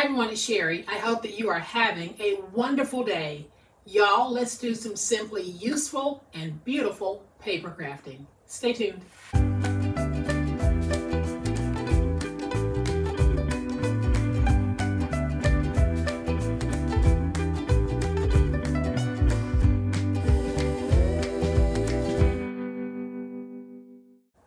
Hi everyone, it's Sherry. I hope that you are having a wonderful day. Y'all, let's do some simply useful and beautiful paper crafting. Stay tuned.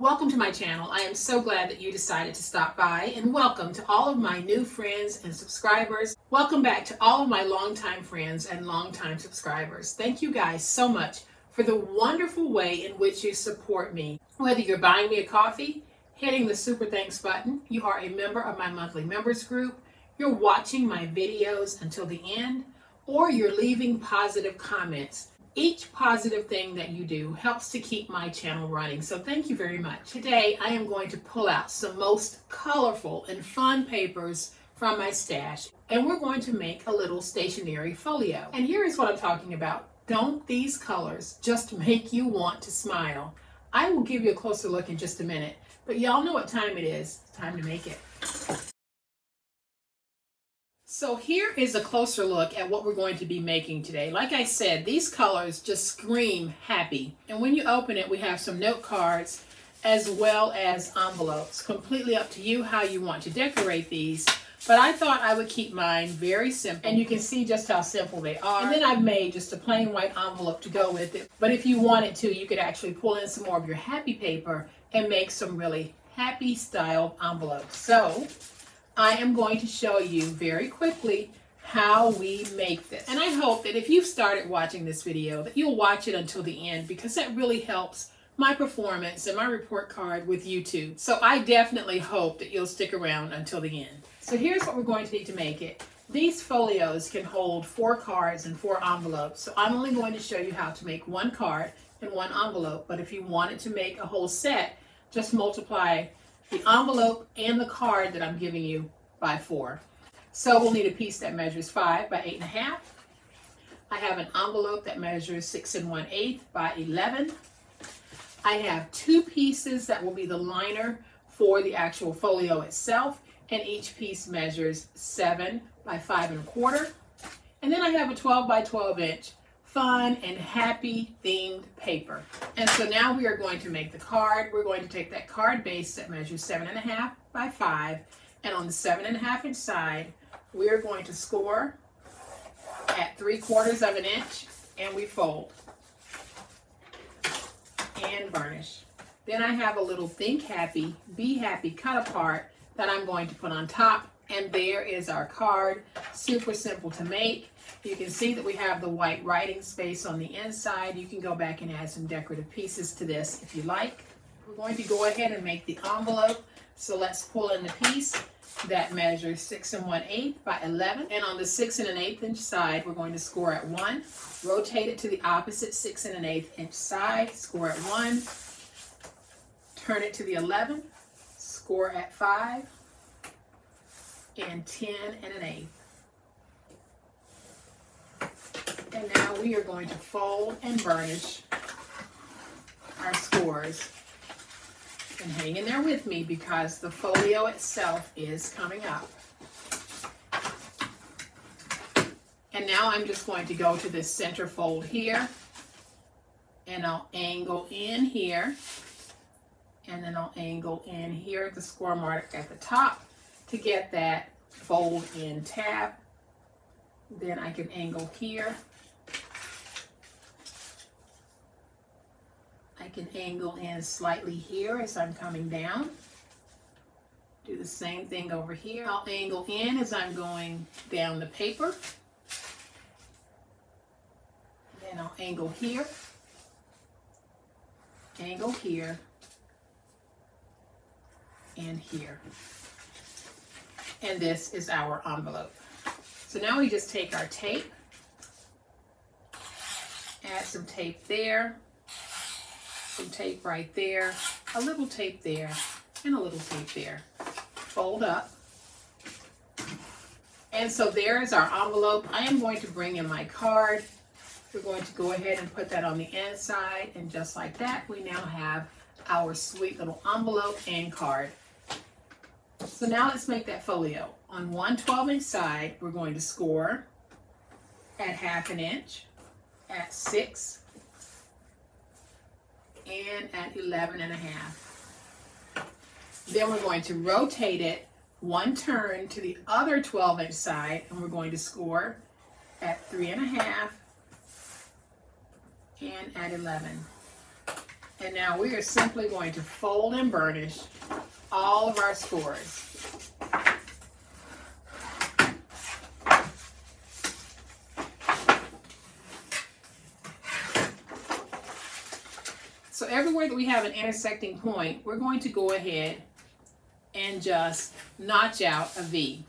Welcome to my channel. I am so glad that you decided to stop by, and welcome to all of my new friends and subscribers. Welcome back to all of my longtime friends and longtime subscribers. Thank you guys so much for the wonderful way in which you support me. Whether you're buying me a coffee, hitting the super thanks button, you are a member of my monthly members group, you're watching my videos until the end, or you're leaving positive comments. Each positive thing that you do helps to keep my channel running, so thank you very much. Today I am going to pull out some most colorful and fun papers from my stash, and we're going to make a little stationery folio. And here is what I'm talking about. Don't these colors just make you want to smile? I will give you a closer look in just a minute, but y'all know what time it is. It's time to make it. So here is a closer look at what we're going to be making today. Like I said, these colors just scream happy. And when you open it, we have some note cards as well as envelopes. Completely up to you how you want to decorate these. But I thought I would keep mine very simple. And you can see just how simple they are. And then I've made just a plain white envelope to go with it. But if you wanted to, you could actually pull in some more of your happy paper and make some really happy style envelopes. So I am going to show you very quickly how we make this. And I hope that if you've started watching this video, that you'll watch it until the end, because that really helps my performance and my report card with YouTube. So I definitely hope that you'll stick around until the end. So here's what we're going to need to make it. These folios can hold 4 cards and 4 envelopes. So I'm only going to show you how to make 1 card and 1 envelope. But if you wanted to make a whole set, just multiply the envelope and the card that I'm giving you by 4. So we'll need a piece that measures 5 by 8.5. I have an envelope that measures 6 1/8 by 11. I have 2 pieces that will be the liner for the actual folio itself, and each piece measures 7 by 5 1/4. And then I have a 12 by 12 inch fun and happy themed paper. And so now we are going to make the card. We're going to take that card base that measures 7.5 by 5, and on the 7.5 inch side, we are going to score at 3/4 of an inch, and we fold and burnish. Then I have a little Think Happy, Be Happy cut apart that I'm going to put on top, and there is our card. Super simple to make. You can see that we have the white writing space on the inside. You can go back and add some decorative pieces to this if you like. We're going to go ahead and make the envelope. So let's pull in the piece that measures 6 1/8 by 11. And on the 6 1/8 inch side, we're going to score at 1. Rotate it to the opposite 6 1/8 inch side, score at 1. Turn it to the 11, score at 5, and 10 1/8. And now we are going to fold and burnish our scores. And hang in there with me, because the folio itself is coming up. And now I'm just going to go to this center fold here, and I'll angle in here, and then I'll angle in here at the score mark at the top to get that fold in tab. Then I can angle here. I can angle in slightly here as I'm coming down. Do the same thing over here. I'll angle in as I'm going down the paper. Then I'll angle here, and here. And this is our envelope. So now we just take our tape, add some tape there, some tape right there, a little tape there, and a little tape there. Fold up. And so there is our envelope. I am going to bring in my card. We're going to go ahead and put that on the inside, and just like that, we now have our sweet little envelope and card. So now let's make that folio. On one 12-inch side, we're going to score at 1/2 inch, at 6, and at 11.5. Then we're going to rotate it one turn to the other 12-inch side, and we're going to score at 3.5 and at 11. And now we are simply going to fold and burnish all of our scores. So everywhere that we have an intersecting point, we're going to go ahead and just notch out a V.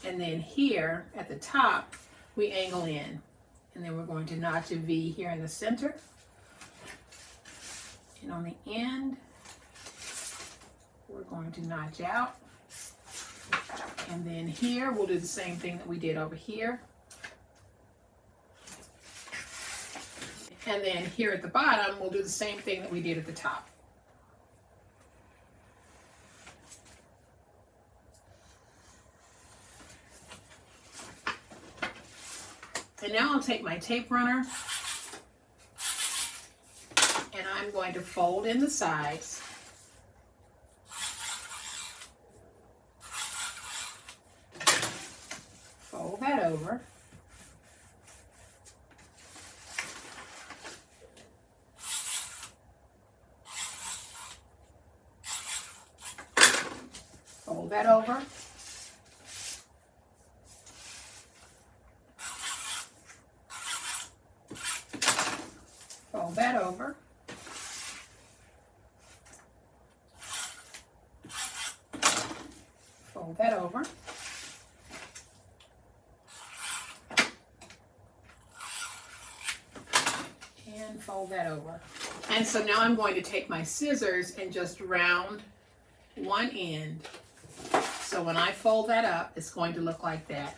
And then here at the top, we angle in. And then we're going to notch a V here in the center. And on the end, we're going to notch out. And then here, we'll do the same thing that we did over here. And then here at the bottom, we'll do the same thing that we did at the top. And now I'll take my tape runner and I'm going to fold in the sides. Fold that over. Fold that over. Fold that over. Fold that over. And fold that over. And so now I'm going to take my scissors and just round one end. So when I fold that up, it's going to look like that.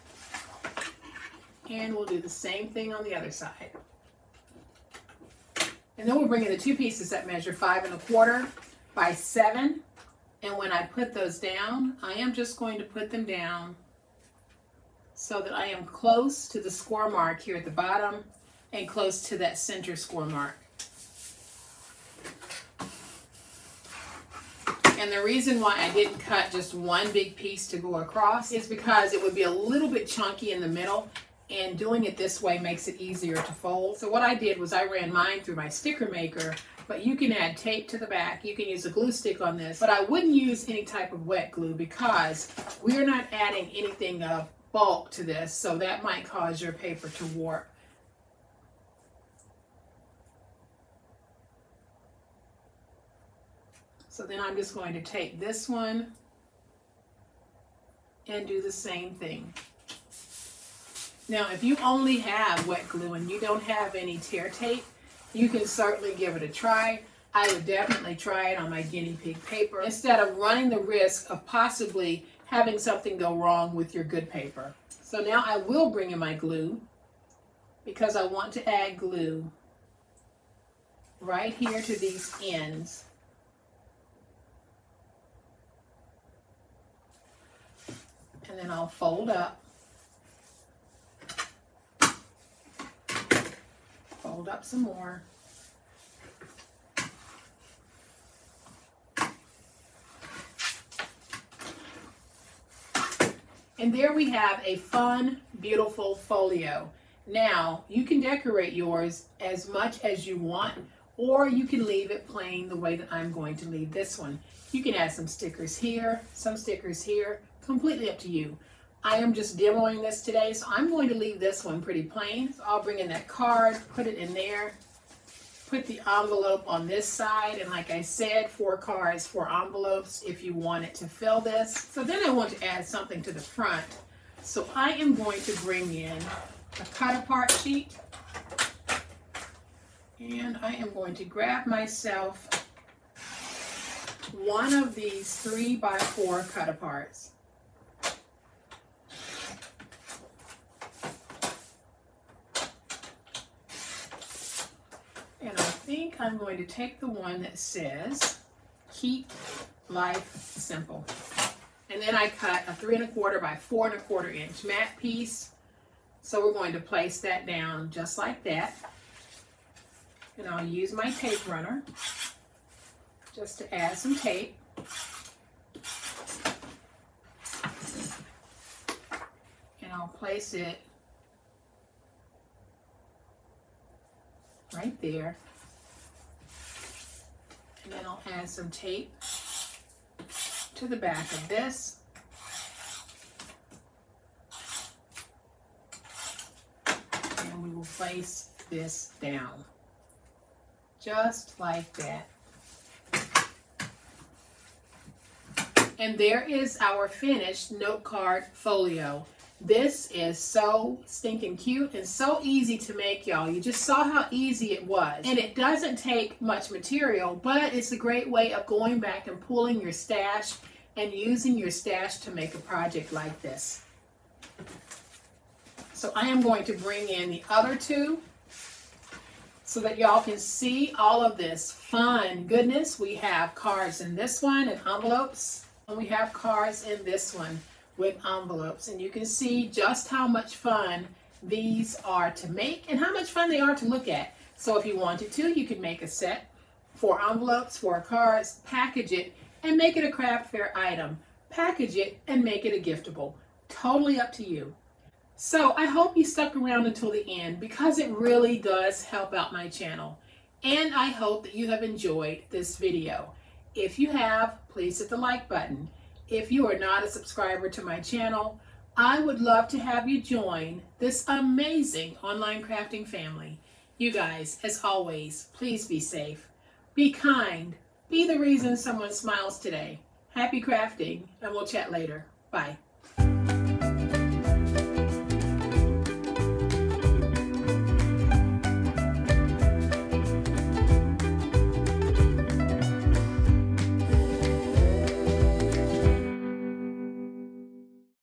And we'll do the same thing on the other side. And then we'll bring in the two pieces that measure 5 1/4 by 7. And when I put those down, I am just going to put them down so that I am close to the score mark here at the bottom and close to that center score mark. And the reason why I didn't cut just one big piece to go across is because it would be a little bit chunky in the middle, and doing it this way makes it easier to fold. So what I did was I ran mine through my sticker maker, but you can add tape to the back. You can use a glue stick on this, but I wouldn't use any type of wet glue because we are not adding anything of bulk to this, so that might cause your paper to warp. So then I'm just going to take this one and do the same thing. Now, if you only have wet glue and you don't have any tear tape, you can certainly give it a try. I would definitely try it on my guinea pig paper instead of running the risk of possibly having something go wrong with your good paper. So now I will bring in my glue because I want to add glue right here to these ends. And then I'll fold up. Fold up some more. And there we have a fun, beautiful folio. Now, you can decorate yours as much as you want, or you can leave it plain the way that I'm going to leave this one. You can add some stickers here, some stickers here, completely up to you. I am just demoing this today, so I'm going to leave this one pretty plain. So I'll bring in that card, put it in there, put the envelope on this side, and like I said, 4 cards, 4 envelopes if you want it to fill this. So then I want to add something to the front. So I am going to bring in a cut apart sheet, and I am going to grab myself one of these 3x4 cut aparts. And I think I'm going to take the one that says, keep Life simple. And then I cut a 3 1/4 by 4 1/4 inch mat piece. So we're going to place that down just like that. And I'll use my tape runner just to add some tape. And I'll place it right there. And then I'll add some tape to the back of this. And we will place this down just like that. And there is our finished note card folio. This is so stinking cute and so easy to make, y'all. You just saw how easy it was. And it doesn't take much material, but it's a great way of going back and pulling your stash and using your stash to make a project like this. So I am going to bring in the other two so that y'all can see all of this fun goodness. We have cards in this one and envelopes, and we have cards in this one with envelopes, and you can see just how much fun these are to make and how much fun they are to look at. So if you wanted to, you could make a set, 4 envelopes, 4 cards, package it and make it a craft fair item, package it and make it a giftable. Totally up to you. So I hope you stuck around until the end, because it really does help out my channel, and I hope that you have enjoyed this video. If you have, please hit the like button. If you are not a subscriber to my channel, I would love to have you join this amazing online crafting family. You guys, as always, please be safe, be kind, be the reason someone smiles today. Happy crafting, and we'll chat later. Bye.